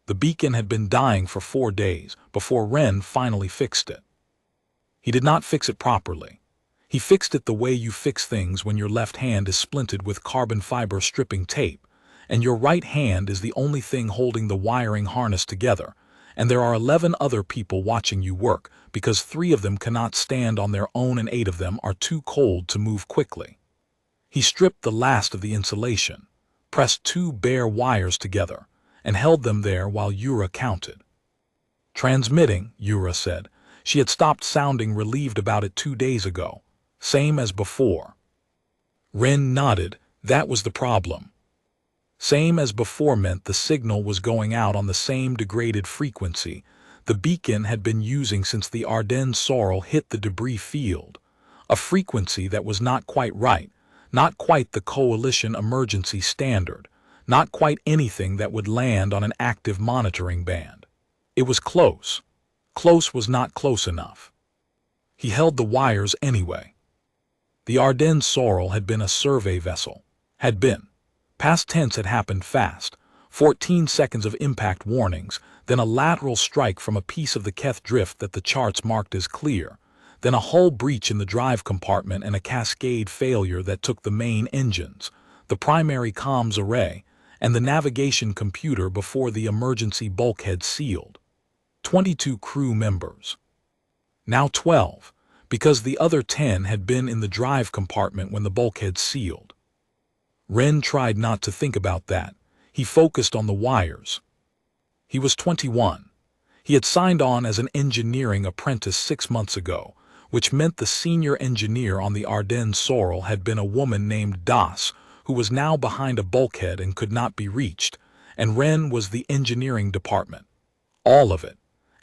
The beacon had been dying for 4 days before Wren finally fixed it. He did not fix it properly. He fixed it the way you fix things when your left hand is splinted with carbon fiber stripping tape, and your right hand is the only thing holding the wiring harness together, and there are 11 other people watching you work because 3 of them cannot stand on their own and 8 of them are too cold to move quickly. He stripped the last of the insulation, pressed 2 bare wires together, and held them there while Yura counted. "Transmitting," Yura said. She had stopped sounding relieved about it 2 days ago. "Same as before." Wren nodded. That was the problem. Same as before meant the signal was going out on the same degraded frequency the beacon had been using since the Ardenne Sorell hit the debris field, a frequency that was not quite right, not quite the Coalition emergency standard, not quite anything that would land on an active monitoring band. It was close. Close was not close enough. He held the wires anyway. The Ardenne Sorell had been a survey vessel. Had been. Past tense had happened fast. 14 seconds of impact warnings, then a lateral strike from a piece of the Keth Drift that the charts marked as clear, then a hull breach in the drive compartment and a cascade failure that took the main engines, the primary comms array, and the navigation computer before the emergency bulkhead sealed. 22 crew members. Now 12, because the other 10 had been in the drive compartment when the bulkhead sealed. Wren tried not to think about that. He focused on the wires. He was 21. He had signed on as an engineering apprentice 6 months ago, which meant the senior engineer on the Ardenne Sorell had been a woman named Das, who was now behind a bulkhead and could not be reached, and Wren was the engineering department. All of it.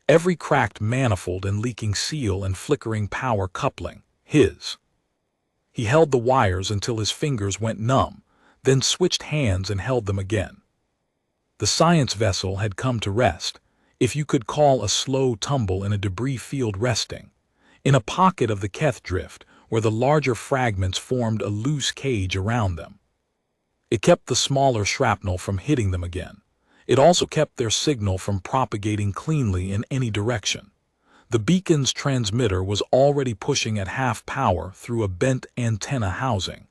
Every cracked manifold and leaking seal and flickering power coupling, his. He held the wires until his fingers went numb, then switched hands and held them again. The science vessel had come to rest, if you could call a slow tumble in a debris field resting, in a pocket of the Keth Drift where the larger fragments formed a loose cage around them. It kept the smaller shrapnel from hitting them again. It also kept their signal from propagating cleanly in any direction. The beacon's transmitter was already pushing at half power through a bent antenna housing.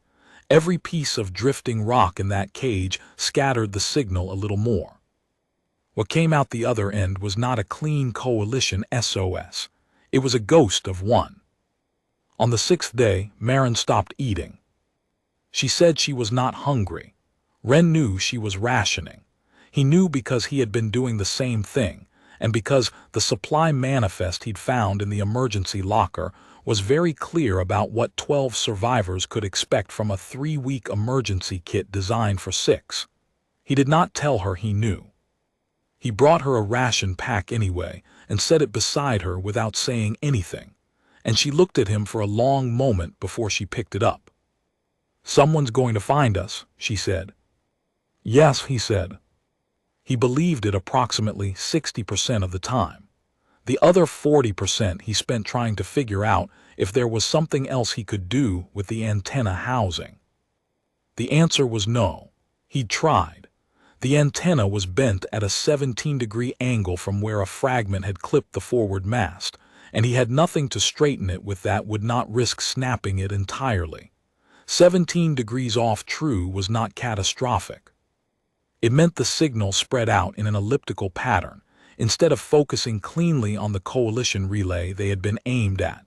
Every piece of drifting rock in that cage scattered the signal a little more. What came out the other end was not a clean Coalition SOS. It was a ghost of one. On the 6th day, Marin stopped eating. She said she was not hungry. Wren knew she was rationing. He knew because he had been doing the same thing, and because the supply manifest he'd found in the emergency locker was very clear about what 12 survivors could expect from a 3-week emergency kit designed for 6. He did not tell her he knew. He brought her a ration pack anyway and set it beside her without saying anything, and she looked at him for a long moment before she picked it up. "Someone's going to find us," she said. "Yes," he said. He believed it approximately 60% of the time. The other 40% he spent trying to figure out if there was something else he could do with the antenna housing. The answer was no. He'd tried. The antenna was bent at a 17-degree angle from where a fragment had clipped the forward mast, and he had nothing to straighten it with that would not risk snapping it entirely. 17 degrees off true was not catastrophic. It meant the signal spread out in an elliptical pattern, instead of focusing cleanly on the Coalition relay they had been aimed at,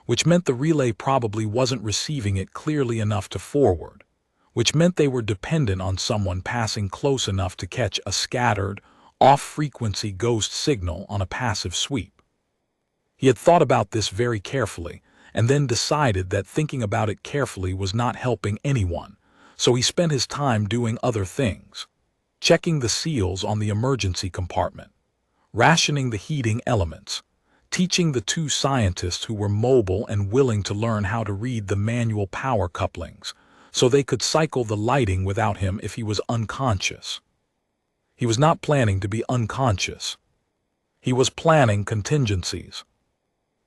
which meant the relay probably wasn't receiving it clearly enough to forward, which meant they were dependent on someone passing close enough to catch a scattered, off-frequency ghost signal on a passive sweep. He had thought about this very carefully, and then decided that thinking about it carefully was not helping anyone, so he spent his time doing other things. Checking the seals on the emergency compartment, rationing the heating elements, teaching the 2 scientists who were mobile and willing to learn how to read the manual power couplings, so they could cycle the lighting without him if he was unconscious. He was not planning to be unconscious. He was planning contingencies.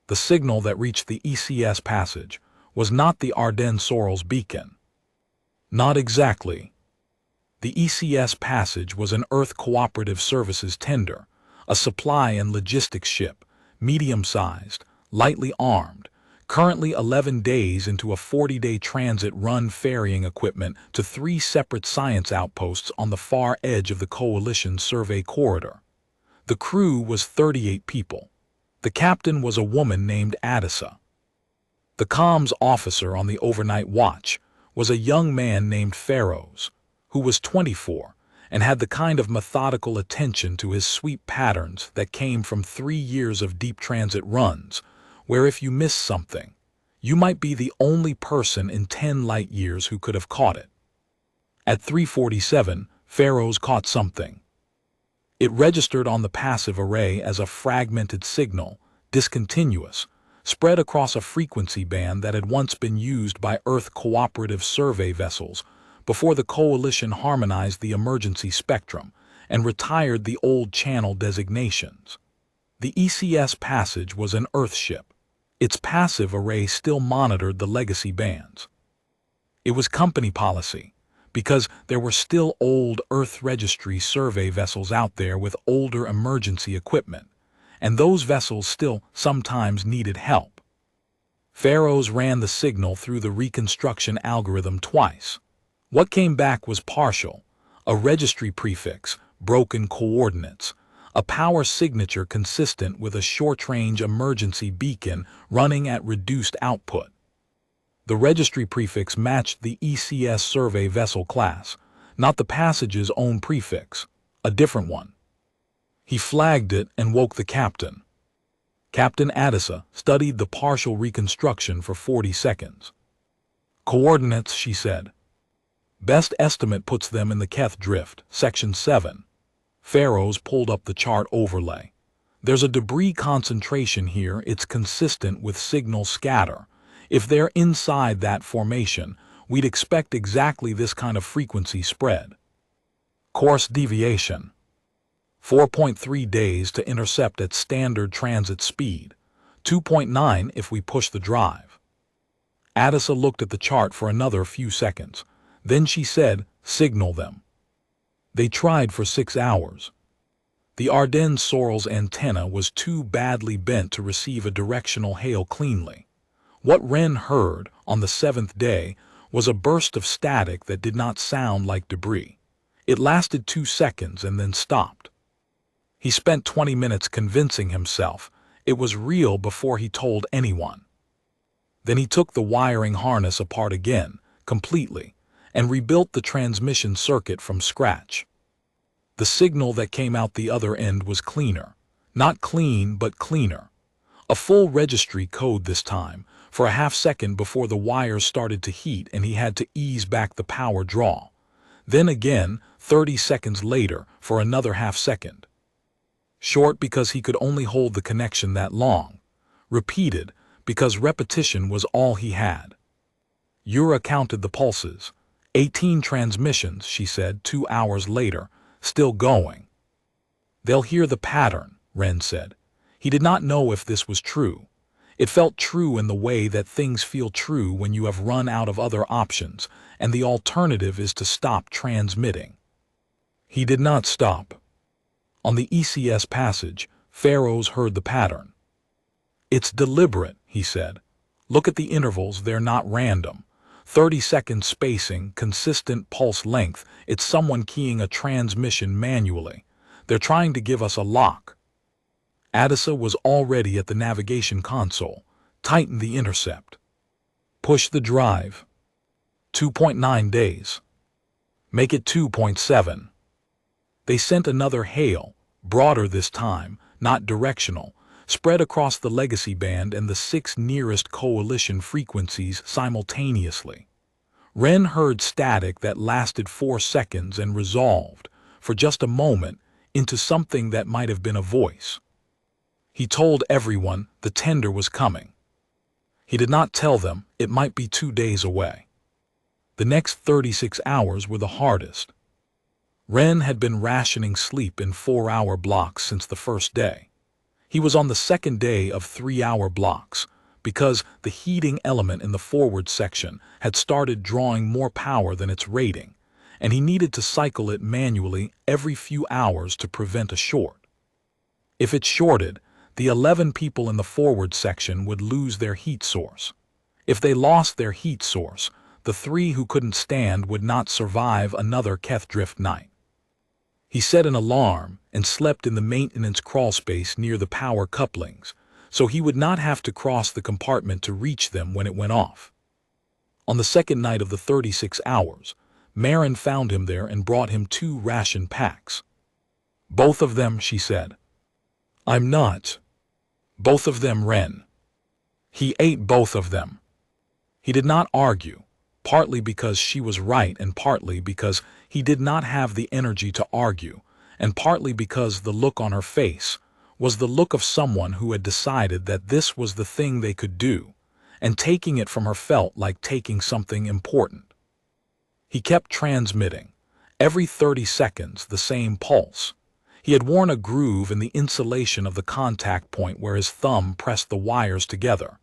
The signal that reached the ECS Passage was not the Ardenne Sorell's beacon. Not exactly. The ECS Passage was an Earth Cooperative Services tender, a supply and logistics ship, medium-sized, lightly armed, currently 11 days into a 40-day transit run ferrying equipment to 3 separate science outposts on the far edge of the Coalition survey corridor. The crew was 38 people. The captain was a woman named Adissa. The comms officer on the overnight watch was a young man named Pharaohs, who was 24 and had the kind of methodical attention to his sweep patterns that came from 3 years of deep transit runs, where if you missed something, you might be the only person in 10 light years who could have caught it. At 3:47, Pharaohs caught something. It registered on the passive array as a fragmented signal, discontinuous, spread across a frequency band that had once been used by Earth Cooperative survey vessels before the Coalition harmonized the emergency spectrum and retired the old channel designations. The ECS Passage was an Earth ship. Its passive array still monitored the legacy bands. It was company policy, because there were still old Earth Registry survey vessels out there with older emergency equipment, and those vessels still sometimes needed help. Pharaohs ran the signal through the reconstruction algorithm twice. What came back was partial, a registry prefix, broken coordinates, a power signature consistent with a short-range emergency beacon running at reduced output. The registry prefix matched the ECS survey vessel class, not the Passage's own prefix, a different one. He flagged it and woke the captain. Captain Adissa studied the partial reconstruction for 40 seconds. "Coordinates," she said. "Best estimate puts them in the Keth Drift, Section 7. Pharaohs pulled up the chart overlay. "There's a debris concentration here. It's consistent with signal scatter. If they're inside that formation, we'd expect exactly this kind of frequency spread. Course deviation: 4.3 days to intercept at standard transit speed, 2.9 if we push the drive." Adissa looked at the chart for another few seconds. Then she said, "Signal them." They tried for 6 hours. The Ardenne Sorell's antenna was too badly bent to receive a directional hail cleanly. What Wren heard on the 7th day was a burst of static that did not sound like debris. It lasted 2 seconds and then stopped. He spent 20 minutes convincing himself it was real before he told anyone. Then he took the wiring harness apart again, completely, and rebuilt the transmission circuit from scratch. The signal that came out the other end was cleaner. Not clean, but cleaner. A full registry code this time, for a half-second before the wires started to heat and he had to ease back the power draw. Then again, 30 seconds later, for another half-second. Short because he could only hold the connection that long. Repeated because repetition was all he had. Yura counted the pulses. 18 transmissions, she said 2 hours later, still going. "They'll hear the pattern," Wren said. He did not know if this was true. It felt true in the way that things feel true when you have run out of other options, and the alternative is to stop transmitting. He did not stop. On the ECS Passage, Pharaohs heard the pattern. "It's deliberate," he said. "Look at the intervals, they're not random. 30-second spacing, consistent pulse length. It's someone keying a transmission manually. They're trying to give us a lock." Adissa was already at the navigation console. Tighten the intercept. Push the drive. 2.9 days. Make it 2.7. They sent another hail, broader this time, not directional, spread across the legacy band and the 6 nearest coalition frequencies simultaneously. Wren heard static that lasted 4 seconds and resolved, for just a moment, into something that might have been a voice. He told everyone the tender was coming. He did not tell them it might be 2 days away. The next 36 hours were the hardest. Wren had been rationing sleep in 4-hour blocks since the first day. He was on the second day of 3-hour blocks, because the heating element in the forward section had started drawing more power than its rating, and he needed to cycle it manually every few hours to prevent a short. If it shorted, the 11 people in the forward section would lose their heat source. If they lost their heat source, the 3 who couldn't stand would not survive another Keth Drift night. He set an alarm and slept in the maintenance crawlspace near the power couplings, so he would not have to cross the compartment to reach them when it went off. On the second night of the 36 hours, Marin found him there and brought him 2 ration packs. "Both of them," she said. "I'm not." "Both of them, Ren." He ate both of them. He did not argue, partly because she was right and partly because he did not have the energy to argue, and partly because the look on her face was the look of someone who had decided that this was the thing they could do, and taking it from her felt like taking something important. He kept transmitting, every 30 seconds the same pulse. He had worn a groove in the insulation of the contact point where his thumb pressed the wires together.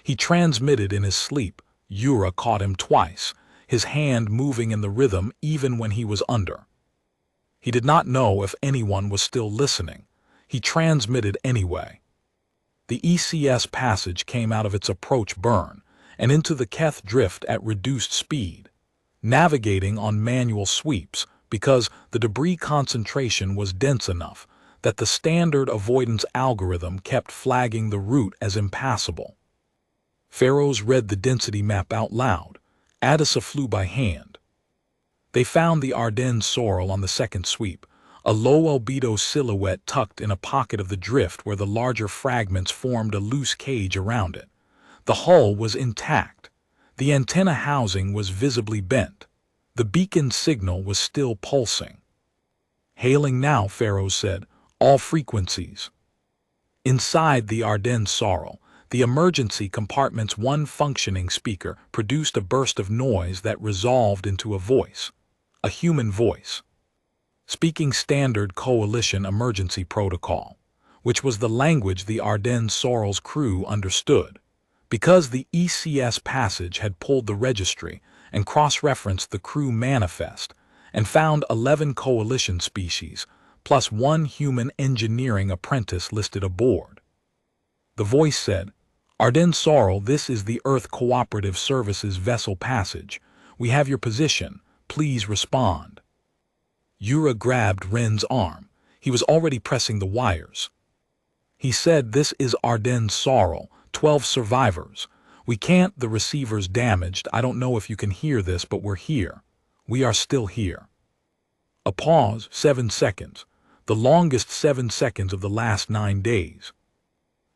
He transmitted in his sleep. Yura caught him twice, his hand moving in the rhythm even when he was under. He did not know if anyone was still listening. He transmitted anyway. The ECS Passage came out of its approach burn and into the Keth Drift at reduced speed, navigating on manual sweeps because the debris concentration was dense enough that the standard avoidance algorithm kept flagging the route as impassable. Pharaohs read the density map out loud. Adissa flew by hand. They found the Ardenne Sorell on the second sweep, a low-albedo silhouette tucked in a pocket of the drift where the larger fragments formed a loose cage around it. The hull was intact. The antenna housing was visibly bent. The beacon signal was still pulsing. "Hailing now," Pharaoh said. "All frequencies." Inside the Ardenne Sorell, the emergency compartment's one functioning speaker produced a burst of noise that resolved into a voice, a human voice, speaking standard coalition emergency protocol, which was the language the Ardenne Sorell's crew understood. Because the ECS Passage had pulled the registry and cross-referenced the crew manifest and found 11 coalition species, plus 1 human engineering apprentice listed aboard. The voice said, "Ardenne Sorell, this is the Earth Cooperative Services Vessel Passage. We have your position. Please respond." Yura grabbed Ren's arm. He was already pressing the wires. He said, "This is Ardenne Sorell, 12 survivors. We can't, the receiver's damaged. I don't know if you can hear this, but we're here. We are still here." A pause, 7 seconds, the longest 7 seconds of the last 9 days.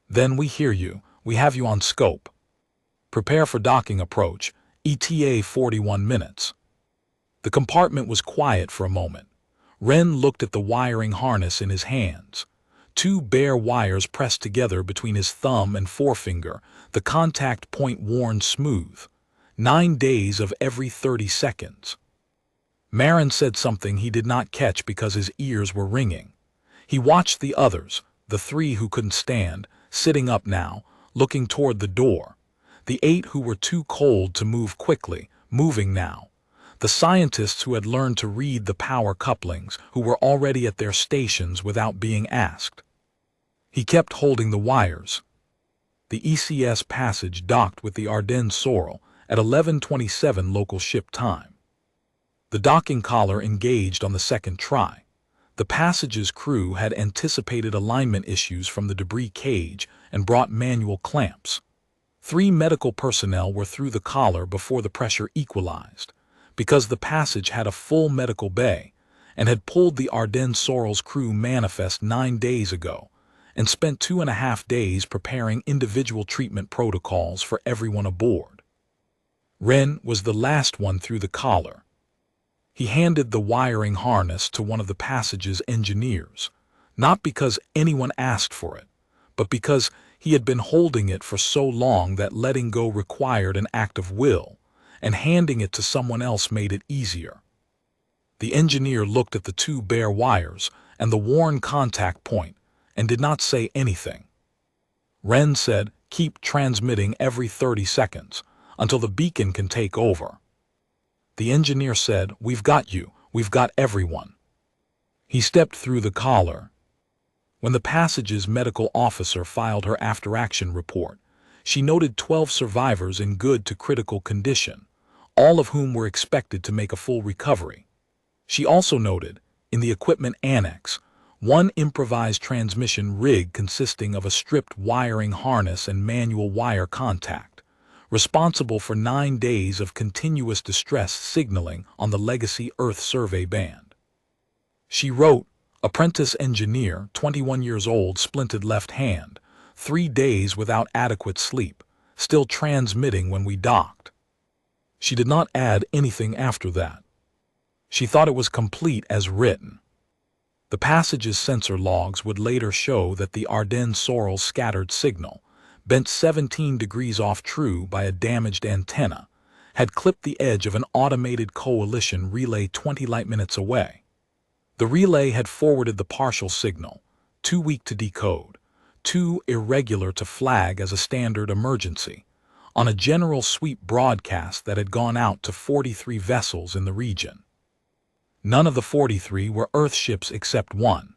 "Then we hear you. We have you on scope. Prepare for docking approach, ETA 41 minutes. The compartment was quiet for a moment. Ren looked at the wiring harness in his hands. 2 bare wires pressed together between his thumb and forefinger, the contact point worn smooth. 9 days of every 30 seconds. Marin said something he did not catch because his ears were ringing. He watched the others, the 3 who couldn't stand, sitting up now, looking toward the door. The 8 who were too cold to move quickly, moving now. The scientists who had learned to read the power couplings, who were already at their stations without being asked. He kept holding the wires. The ECS Passage docked with the Ardenne Sorell at 11:27 local ship time. The docking collar engaged on the second try. The Passage's crew had anticipated alignment issues from the debris cage and brought manual clamps. 3 medical personnel were through the collar before the pressure equalized, because the Passage had a full medical bay and had pulled the Ardenne Sorell's crew manifest 9 days ago and spent 2.5 days preparing individual treatment protocols for everyone aboard. Ren was the last one through the collar. He handed the wiring harness to one of the Passage's engineers, not because anyone asked for it, but because he had been holding it for so long that letting go required an act of will, and handing it to someone else made it easier. The engineer looked at the 2 bare wires and the worn contact point and did not say anything. Ren said, "Keep transmitting every 30 seconds until the beacon can take over." The engineer said, "We've got you. We've got everyone." He stepped through the collar. When the Passage's medical officer filed her after-action report, she noted 12 survivors in good to critical condition, all of whom were expected to make a full recovery. She also noted, in the equipment annex, one improvised transmission rig consisting of a stripped wiring harness and manual wire contact, responsible for 9 days of continuous distress signaling on the legacy Earth survey band. She wrote, "Apprentice engineer, 21 years old, splinted left hand, 3 days without adequate sleep, still transmitting when we docked." She did not add anything after that. She thought it was complete as written. The Passage's sensor logs would later show that the Ardenne Sorell scattered signal, bent 17 degrees off true by a damaged antenna, had clipped the edge of an automated coalition relay 20 light minutes away. The relay had forwarded the partial signal, too weak to decode, too irregular to flag as a standard emergency, on a general sweep broadcast that had gone out to 43 vessels in the region. None of the 43 were Earth ships except one.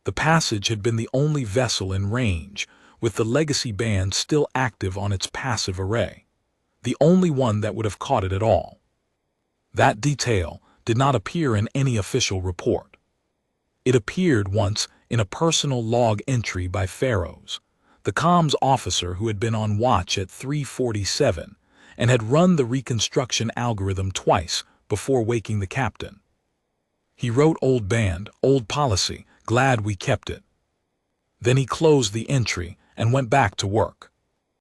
The Passage had been the only vessel in range, with the legacy band still active on its passive array, the only one that would have caught it at all. That detail did not appear in any official report. It appeared once in a personal log entry by Pharaohs, the comms officer who had been on watch at 3:47 and had run the reconstruction algorithm twice before waking the captain. He wrote, "Old band, old policy, glad we kept it." Then he closed the entry and went back to work.